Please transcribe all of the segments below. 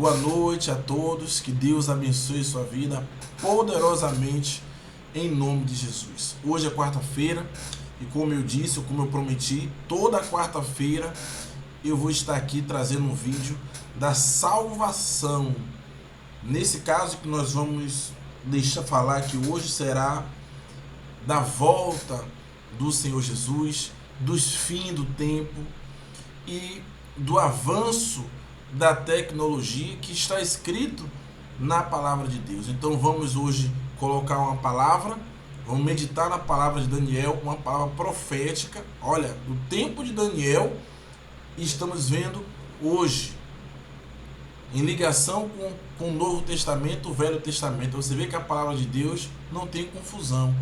Boa noite a todos, que Deus abençoe sua vida poderosamente em nome de Jesus. Hoje é quarta-feira e como eu disse, como eu prometi, toda quarta-feira eu vou estar aqui trazendo um vídeo da salvação. Nesse caso que nós vamos deixar falar que hoje será da volta do Senhor Jesus, dos fins do tempo e do avanço da tecnologia que está escrito na palavra de Deus. Então vamos hoje colocar uma palavra, vamos meditar na palavra de Daniel, uma palavra profética. Olha, do tempo de Daniel, estamos vendo hoje, em ligação com o Novo Testamento, o Velho Testamento. Você vê que a palavra de Deus não tem confusão,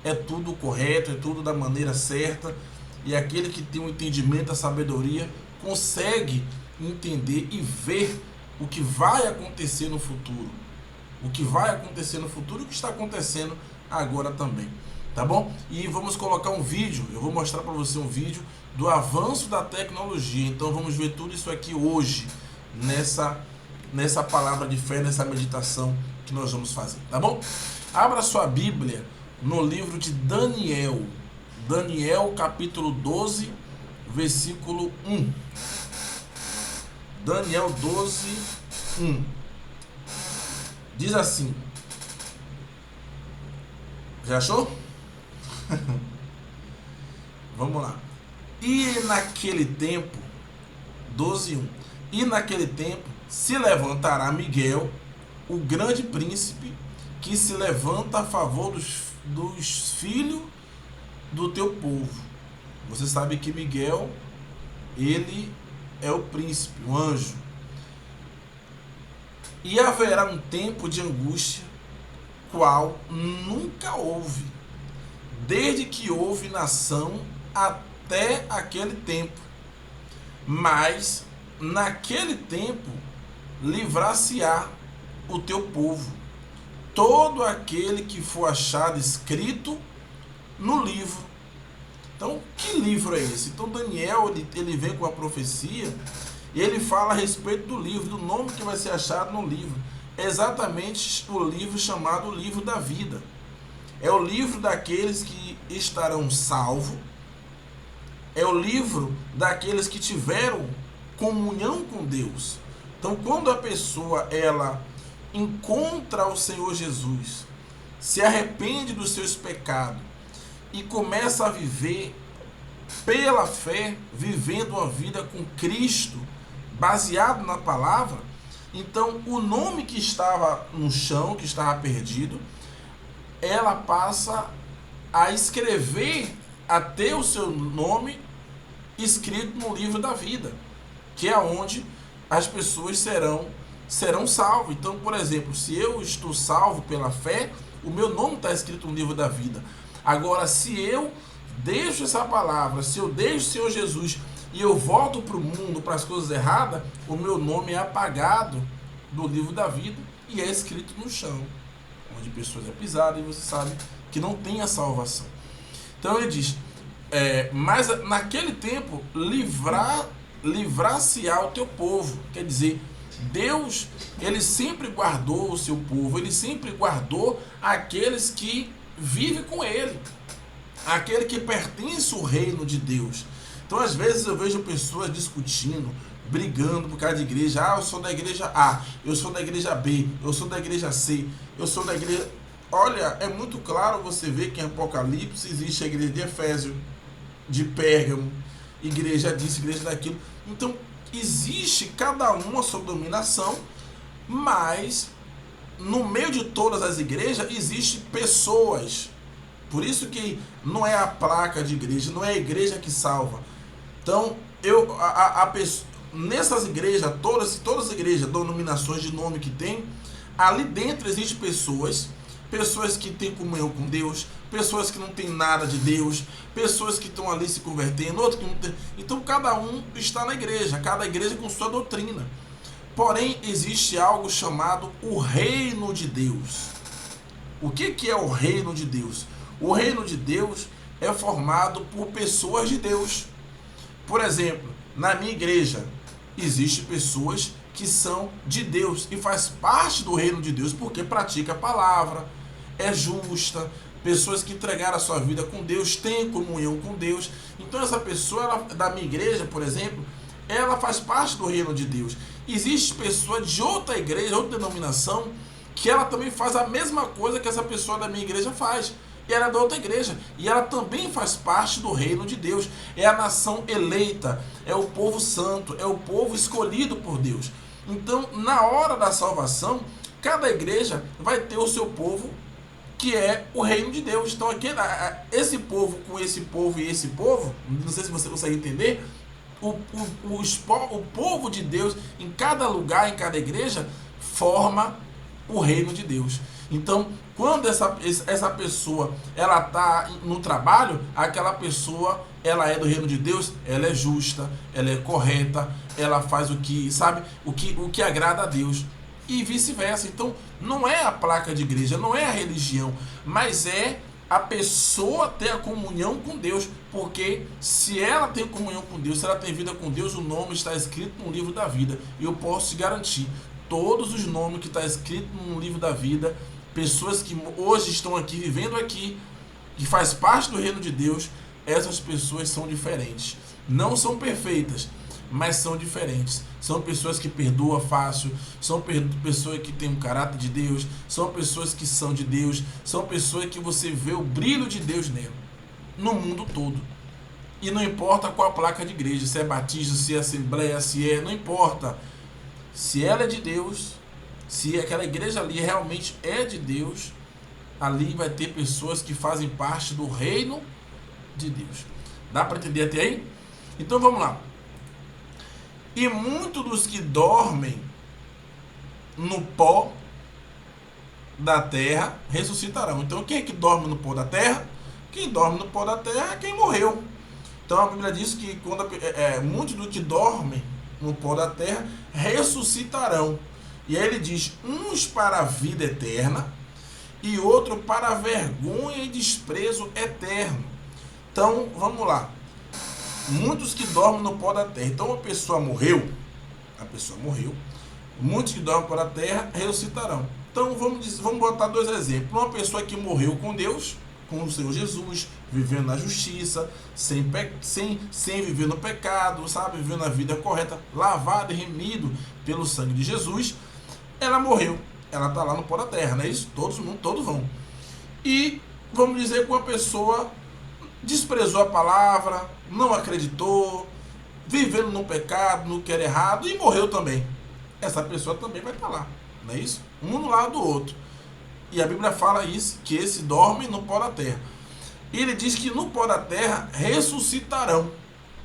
é tudo correto, é tudo da maneira certa, e aquele que tem o entendimento, a sabedoria, consegue entender e ver o que vai acontecer no futuro. O que vai acontecer no futuro e o que está acontecendo agora também. Tá bom? E vamos colocar um vídeo, eu vou mostrar para você um vídeo do avanço da tecnologia. Então vamos ver tudo isso aqui hoje, nessa palavra de fé, nessa meditação que nós vamos fazer. Tá bom? Abra sua Bíblia no livro de Daniel. Daniel capítulo 12, versículo 1. Daniel 12, 1. Diz assim. Já achou? Vamos lá. E naquele tempo, 12, 1. E naquele tempo se levantará Miguel, o grande príncipe, que se levanta a favor dos filhos do teu povo. Você sabe que Miguel, ele é o príncipe, o anjo. E haverá um tempo de angústia, qual nunca houve, desde que houve nação até aquele tempo. Mas naquele tempo livrar-se-á o teu povo, todo aquele que for achado escrito no livro. Então, que livro é esse? Então, Daniel, ele vem com a profecia e ele fala a respeito do livro, do nome que vai ser achado no livro. É exatamente o livro chamado Livro da Vida. É o livro daqueles que estarão salvos. É o livro daqueles que tiveram comunhão com Deus. Então, quando a pessoa ela encontra o Senhor Jesus, se arrepende dos seus pecados e começa a viver pela fé, vivendo uma vida com Cristo, baseado na palavra, então o nome que estava no chão, que estava perdido, ela passa a escrever, a ter o seu nome escrito no livro da vida, que é onde as pessoas serão salvas. Então, por exemplo, se eu estou salvo pela fé, o meu nome está escrito no livro da vida. Agora, se eu deixo essa palavra, se eu deixo o Senhor Jesus e eu volto para o mundo, para as coisas erradas, o meu nome é apagado do livro da vida e é escrito no chão, onde pessoas é pisado, e você sabe que não tem a salvação. Então ele diz, mas naquele tempo livrar-se-á o teu povo. Quer dizer, Deus, ele sempre guardou o seu povo, ele sempre guardou aqueles que vivem com ele, aquele que pertence ao reino de Deus. Então às vezes eu vejo pessoas discutindo, brigando por causa de igreja. Eu sou da igreja A, eu sou da igreja B, eu sou da igreja C, eu sou da igreja... Olha, é muito claro você ver que em Apocalipse existe a igreja de Efésio, de Pérgamo, igreja disso, igreja daquilo. Então existe cada uma sua dominação, mas no meio de todas as igrejas existem pessoas. Por isso que não é a placa de igreja, não é a igreja que salva. Então, nessas igrejas, todas as igrejas, denominações de nome que tem, ali dentro existem pessoas que têm comunhão com Deus, pessoas que não têm nada de Deus, pessoas que estão ali se convertendo, outros que não têm. Então, cada um está na igreja, cada igreja com sua doutrina. Porém, existe algo chamado o reino de Deus. O que é o reino de Deus? O reino de Deus é formado por pessoas de Deus. Por exemplo, na minha igreja, existem pessoas que são de Deus e faz parte do reino de Deus, porque pratica a palavra, é justa, pessoas que entregaram a sua vida com Deus, têm comunhão com Deus. Então essa pessoa, ela, da minha igreja, por exemplo, ela faz parte do reino de Deus. Existe pessoa de outra igreja, outra denominação, que ela também faz a mesma coisa que essa pessoa da minha igreja faz. E ela é da outra igreja. E ela também faz parte do reino de Deus. É a nação eleita, é o povo santo, é o povo escolhido por Deus. Então, na hora da salvação, cada igreja vai ter o seu povo, que é o reino de Deus. Então, esse povo com esse povo e esse povo, não sei se você consegue entender, o povo de Deus, em cada lugar, em cada igreja, forma o reino de Deus. Então, quando essa pessoa ela está no trabalho, aquela pessoa ela é do reino de Deus, ela é justa, ela é correta, ela faz o que agrada a Deus e vice-versa. Então, não é a placa de igreja, não é a religião, mas é a pessoa ter a comunhão com Deus, porque se ela tem comunhão com Deus, se ela tem vida com Deus, o nome está escrito no livro da vida. E eu posso te garantir, todos os nomes que está escrito no livro da vida, pessoas que hoje estão aqui, vivendo aqui, que faz parte do reino de Deus, essas pessoas são diferentes. Não são perfeitas, mas são diferentes. São pessoas que perdoam fácil, são pessoas que têm um caráter de Deus, são pessoas que são de Deus, são pessoas que você vê o brilho de Deus nela, no mundo todo. E não importa qual a placa de igreja, se é batista, se é assembleia, não importa. Se ela é de Deus, se aquela igreja ali realmente é de Deus, ali vai ter pessoas que fazem parte do reino de Deus. Dá para entender até aí? Então vamos lá. E muitos dos que dormem no pó da terra ressuscitarão. Então quem é que dorme no pó da terra? Quem dorme no pó da terra é quem morreu. Então a Bíblia diz que quando muitos dos que dormem no pó da terra ressuscitarão. E aí ele diz, uns para a vida eterna e outro para a vergonha e desprezo eterno. Então vamos lá. Muitos que dormem no pó da terra. Então a pessoa morreu. Muitos que dormem no pó da terra ressuscitarão. Então vamos botar dois exemplos. Uma pessoa que morreu com Deus, com o Senhor Jesus, vivendo na justiça, sem viver no pecado, sabe? Vivendo a vida correta, lavado e remido pelo sangue de Jesus. Ela morreu. Ela está lá no pó da terra, não é isso? Todos vão. E vamos dizer que uma pessoa desprezou a palavra, não acreditou, vivendo no pecado, no que era errado e morreu também. Essa pessoa também vai estar lá, não é isso? Um no lado do outro. E a Bíblia fala isso, que esse dorme no pó da terra. E ele diz que no pó da terra ressuscitarão.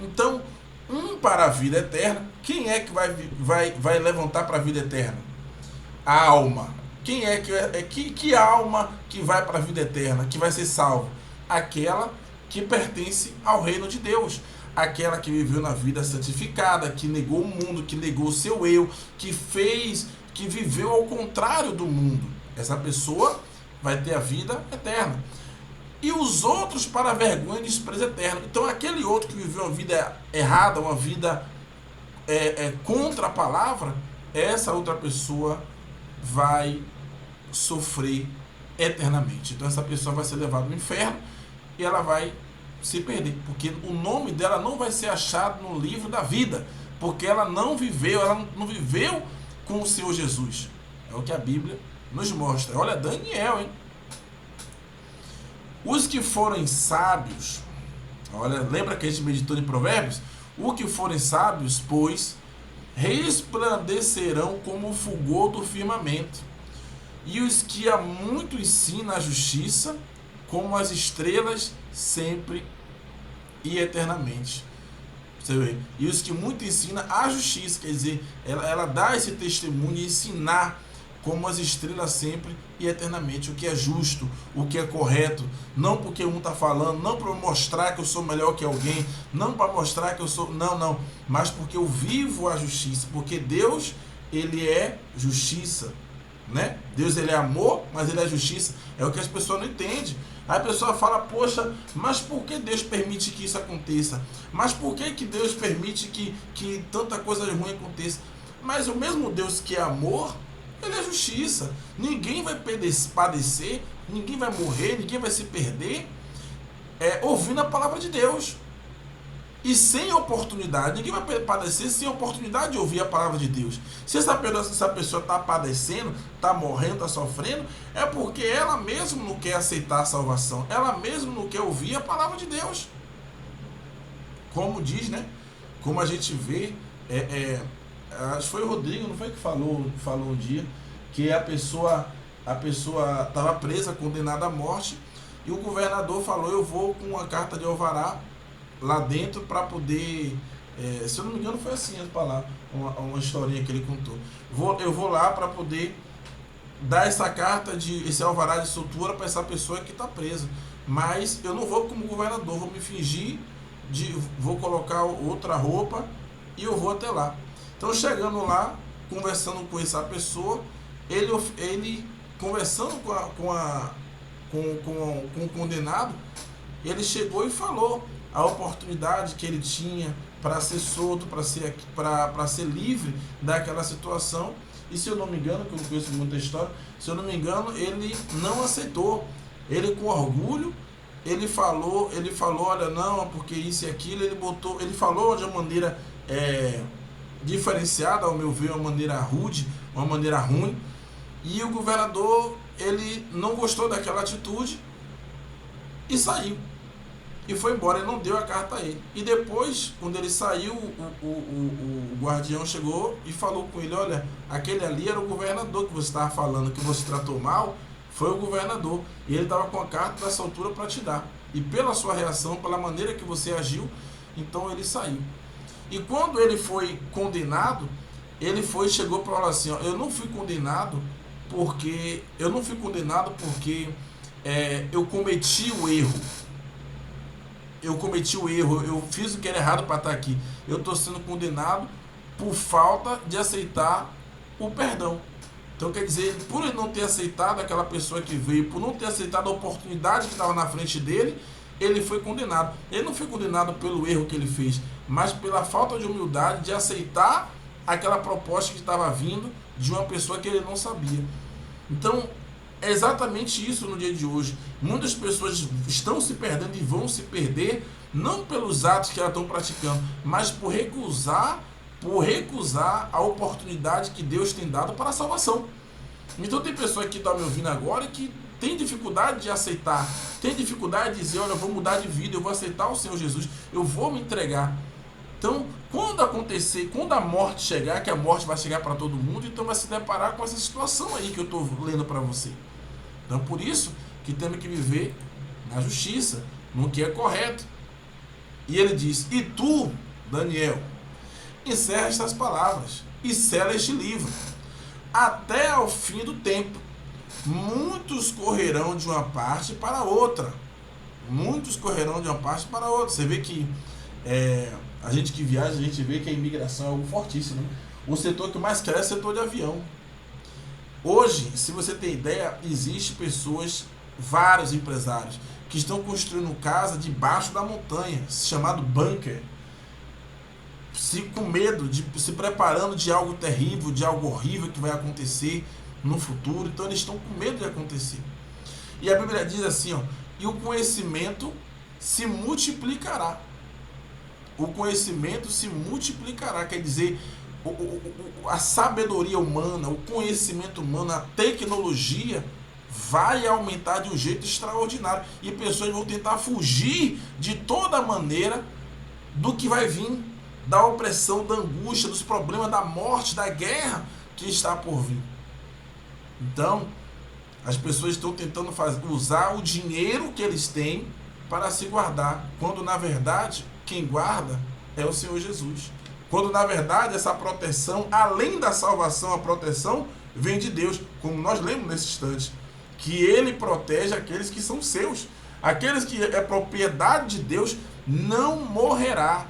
Então, um para a vida eterna. Quem é que vai levantar para a vida eterna? A alma. Quem é que alma que vai para a vida eterna, que vai ser salva? Aquela que pertence ao reino de Deus, aquela que viveu na vida santificada, que negou o mundo, que negou o seu eu, que viveu ao contrário do mundo. Essa pessoa vai ter a vida eterna. E os outros para a vergonha e desprezo eterno. Então aquele outro que viveu uma vida errada, uma vida contra a palavra, essa outra pessoa vai sofrer eternamente. Então essa pessoa vai ser levada no inferno e ela vai se perder, porque o nome dela não vai ser achado no livro da vida, porque ela não viveu com o Senhor Jesus. É o que a Bíblia nos mostra. Olha, Daniel, hein? Os que forem sábios, olha, lembra que a gente meditou em Provérbios? Os que forem sábios, pois, resplandecerão como o fulgor do firmamento, e os que a muito ensinam a justiça, como as estrelas, sempre e eternamente. Você vê? E os que muito ensinam a justiça, quer dizer, ela dá esse testemunho de ensinar como as estrelas sempre e eternamente, o que é justo, o que é correto, não porque um está falando, não para mostrar que eu sou melhor que alguém, não para mostrar que eu sou, não, mas porque eu vivo a justiça, porque Deus, ele é justiça, né? Deus, ele é amor, mas ele é justiça. É o que as pessoas não entendem. Aí a pessoa fala, poxa, mas por que Deus permite que isso aconteça? Mas por que Deus permite que tanta coisa ruim aconteça? Mas o mesmo Deus que é amor, ele é justiça. Ninguém vai padecer, ninguém vai morrer, ninguém vai se perder ouvindo a palavra de Deus. E sem oportunidade, ninguém vai padecer sem oportunidade de ouvir a palavra de Deus. Se essa pessoa está padecendo, está morrendo, está sofrendo, é porque ela mesmo não quer aceitar a salvação. Ela mesmo não quer ouvir a palavra de Deus. Como diz, né? Como a gente vê, acho que foi o Rodrigo, não foi que falou um dia, que a pessoa estava presa, condenada à morte, e o governador falou, eu vou com uma carta de alvará lá dentro para poder, se eu não me engano foi assim as palavras, uma historinha que ele contou, eu vou lá para poder dar essa carta, esse alvará de soltura para essa pessoa que está presa, mas eu não vou como governador, vou me fingir, vou colocar outra roupa e eu vou até lá. Então chegando lá, conversando com essa pessoa, ele conversando com o condenado, ele chegou e falou a oportunidade que ele tinha para ser solto, para ser livre daquela situação. E se eu não me engano, que eu não conheço muita história, se eu não me engano, ele não aceitou. Ele com orgulho, ele falou, olha, não, porque isso e aquilo, ele falou de uma maneira diferenciada, ao meu ver, uma maneira rude, uma maneira ruim. E o governador, ele não gostou daquela atitude e saiu. E foi embora, ele não deu a carta a ele. E depois, quando ele saiu, o guardião chegou e falou com ele, olha, aquele ali era o governador que você estava falando, que você tratou mal, foi o governador. E ele estava com a carta dessa altura para te dar. E pela sua reação, pela maneira que você agiu, então ele saiu. E quando ele foi condenado, chegou para falar assim, ó, eu não fui condenado porque eu cometi o erro. Eu fiz o que era errado para estar aqui. Eu estou sendo condenado por falta de aceitar o perdão. Então quer dizer, por ele não ter aceitado aquela pessoa que veio, por não ter aceitado a oportunidade que estava na frente dele, ele foi condenado. Ele não foi condenado pelo erro que ele fez, mas pela falta de humildade de aceitar aquela proposta que estava vindo de uma pessoa que ele não sabia. Então, é exatamente isso no dia de hoje. Muitas pessoas estão se perdendo e vão se perder, não pelos atos que elas estão praticando, mas por recusar a oportunidade que Deus tem dado para a salvação. Então tem pessoa que está me ouvindo agora que tem dificuldade de aceitar, tem dificuldade de dizer, olha, eu vou mudar de vida, eu vou aceitar o Senhor Jesus, eu vou me entregar. Então, quando a morte chegar, que a morte vai chegar para todo mundo, então vai se deparar com essa situação aí que eu estou lendo para você. Então, por isso que temos que viver na justiça, no que é correto. E ele diz, e tu, Daniel, encerra estas palavras e sela este livro, até ao fim do tempo. Muitos correrão de uma parte para outra. Muitos correrão de uma parte para outra. Você vê que a gente que viaja, a gente vê que a imigração é algo fortíssimo, né? O setor que mais cresce é o setor de avião. Hoje, se você tem ideia, existem pessoas, vários empresários, que estão construindo casa debaixo da montanha, chamado bunker, com medo, se preparando de algo terrível, de algo horrível que vai acontecer no futuro. Então eles estão com medo de acontecer. E a Bíblia diz assim, ó, e o conhecimento se multiplicará. O conhecimento se multiplicará, quer dizer, a sabedoria humana, o conhecimento humano, a tecnologia vai aumentar de um jeito extraordinário. E pessoas vão tentar fugir de toda maneira do que vai vir, da opressão, da angústia, dos problemas, da morte, da guerra que está por vir. Então, as pessoas estão tentando usar o dinheiro que eles têm para se guardar, quando na verdade quem guarda é o Senhor Jesus. Quando na verdade essa proteção, além da salvação, a proteção vem de Deus, como nós lemos nesse instante, que Ele protege aqueles que são seus. Aqueles que é propriedade de Deus não morrerá,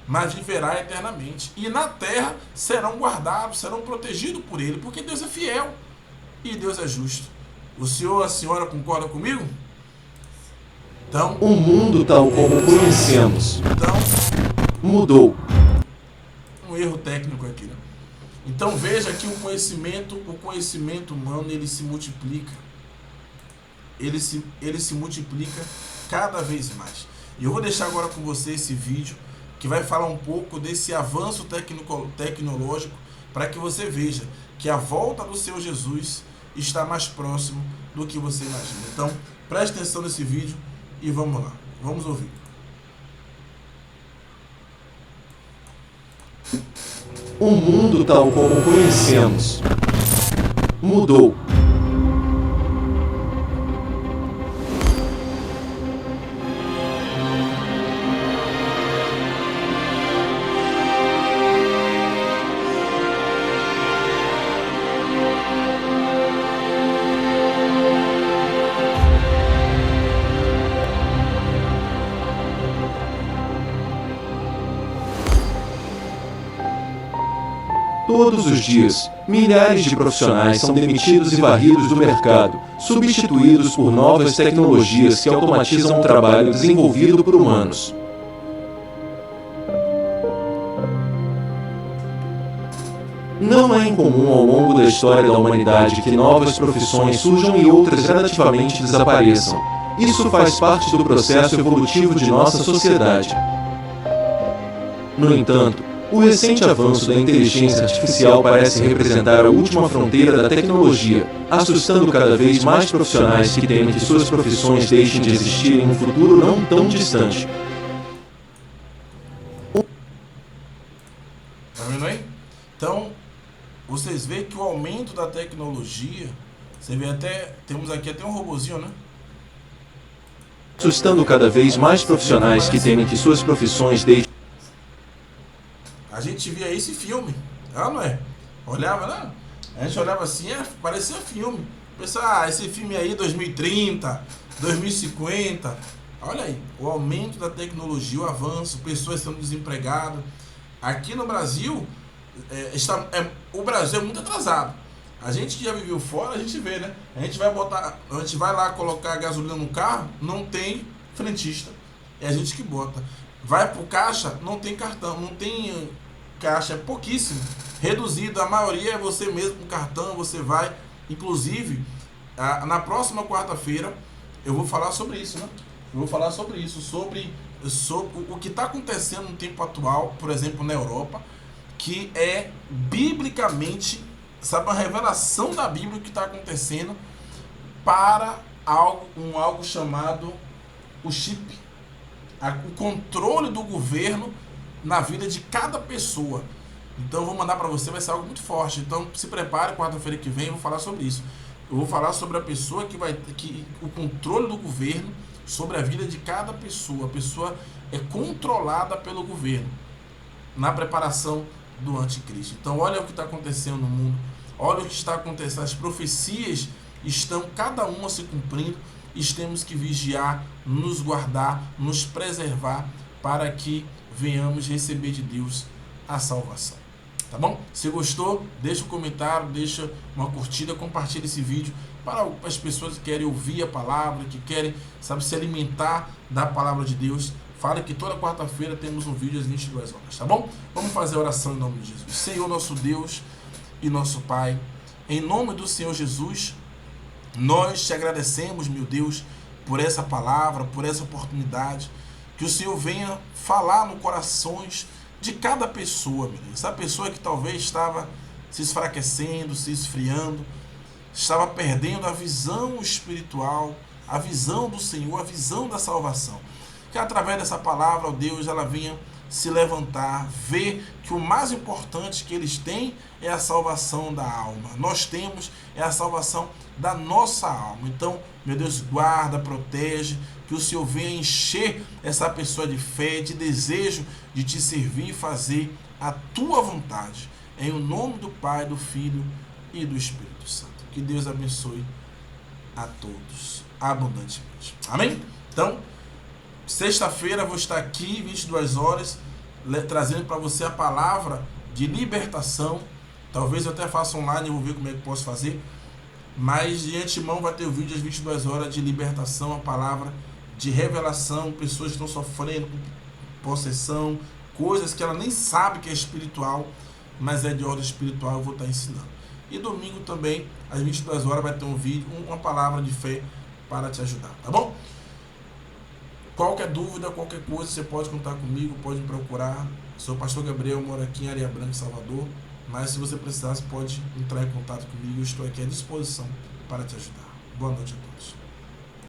mas viverá eternamente. E na terra serão guardados, serão protegidos por Ele, porque Deus é fiel e Deus é justo. O senhor, a senhora concorda comigo? Então, o mundo tal como conhecemos mudou. Um erro técnico aqui, né? Então veja que o conhecimento humano, ele se multiplica. Ele se multiplica cada vez mais. E eu vou deixar agora com você esse vídeo que vai falar um pouco desse avanço tecnológico, para que você veja que a volta do Senhor Jesus está mais próximo do que você imagina. Então, preste atenção nesse vídeo e vamos lá. Vamos ouvir. O mundo tal como o conhecemos mudou. Todos os dias, milhares de profissionais são demitidos e varridos do mercado, substituídos por novas tecnologias que automatizam o trabalho desenvolvido por humanos. Não é incomum ao longo da história da humanidade que novas profissões surjam e outras gradativamente desapareçam. Isso faz parte do processo evolutivo de nossa sociedade. No entanto, o recente avanço da inteligência artificial parece representar a última fronteira da tecnologia, assustando cada vez mais profissionais que temem que suas profissões deixem de existir em um futuro não tão distante. Tá vendo aí? Então, vocês veem que o aumento da tecnologia, você vê até, temos aqui até um robozinho, né? Assustando cada vez mais profissionais que temem que suas profissões deixem. A gente via esse filme, não é? Olhava, né? A gente olhava assim, parecia filme. Pensava, esse filme aí, 2030, 2050. Olha aí, o aumento da tecnologia, o avanço, pessoas sendo desempregadas. Aqui no Brasil, o Brasil é muito atrasado. A gente que já viveu fora, a gente vê, né? A gente vai lá colocar gasolina no carro, não tem frentista. É a gente que bota. Vai pro caixa, não tem cartão, não tem caixa, é pouquíssimo, reduzido, a maioria é você mesmo com cartão, você vai, inclusive, na próxima quarta-feira, eu vou falar sobre isso, né? Eu vou falar sobre isso, sobre o que está acontecendo no tempo atual, por exemplo, na Europa, que é biblicamente, sabe, uma revelação da Bíblia que está acontecendo para algo chamado o chip. O controle do governo na vida de cada pessoa. Então eu vou mandar para você, vai ser algo muito forte. Então se prepare, quarta-feira que vem eu vou falar sobre isso. Eu vou falar sobre a pessoa que o controle do governo sobre a vida de cada pessoa. A pessoa é controlada pelo governo na preparação do anticristo. Então olha o que está acontecendo no mundo. Olha o que está acontecendo. As profecias estão cada uma se cumprindo. E temos que vigiar, nos guardar, nos preservar para que venhamos receber de Deus a salvação. Tá bom? Se gostou, deixa um comentário, deixa uma curtida, compartilha esse vídeo para as pessoas que querem ouvir a palavra, que querem, sabe, se alimentar da palavra de Deus. Fala que toda quarta-feira temos um vídeo às 22 horas, tá bom? Vamos fazer a oração em nome de Jesus. Senhor, nosso Deus e nosso Pai, em nome do Senhor Jesus, nós te agradecemos, meu Deus, por essa palavra, por essa oportunidade, que o Senhor venha falar no corações de cada pessoa, meu Deus. Essa pessoa que talvez estava se esfraquecendo, se esfriando, estava perdendo a visão espiritual, a visão do Senhor, a visão da salvação. Que através dessa palavra, ó Deus, ela venha se levantar, ver que o mais importante que eles têm é a salvação da alma. Nós temos é a salvação da nossa alma. Então, meu Deus, guarda, protege, que o Senhor venha encher essa pessoa de fé, de desejo de te servir e fazer a tua vontade. Em o nome do Pai, do Filho e do Espírito Santo. Que Deus abençoe a todos abundantemente. Amém? Então, sexta-feira eu vou estar aqui, 22 horas, trazendo para você a palavra de libertação. Talvez eu até faça online, eu vou ver como é que posso fazer. Mas de antemão vai ter o vídeo às 22 horas de libertação, a palavra de revelação. Pessoas estão sofrendo com possessão, coisas que ela nem sabe que é espiritual. mas é de ordem espiritual, eu vou estar ensinando. E domingo também, às 22 horas, vai ter um vídeo, uma palavra de fé para te ajudar, tá bom? Qualquer dúvida, qualquer coisa, você pode contar comigo, pode me procurar. Sou o pastor Gabriel, moro aqui em Areia Branca, Salvador. Mas se você precisar, você pode entrar em contato comigo. Eu estou aqui à disposição para te ajudar. Boa noite a todos.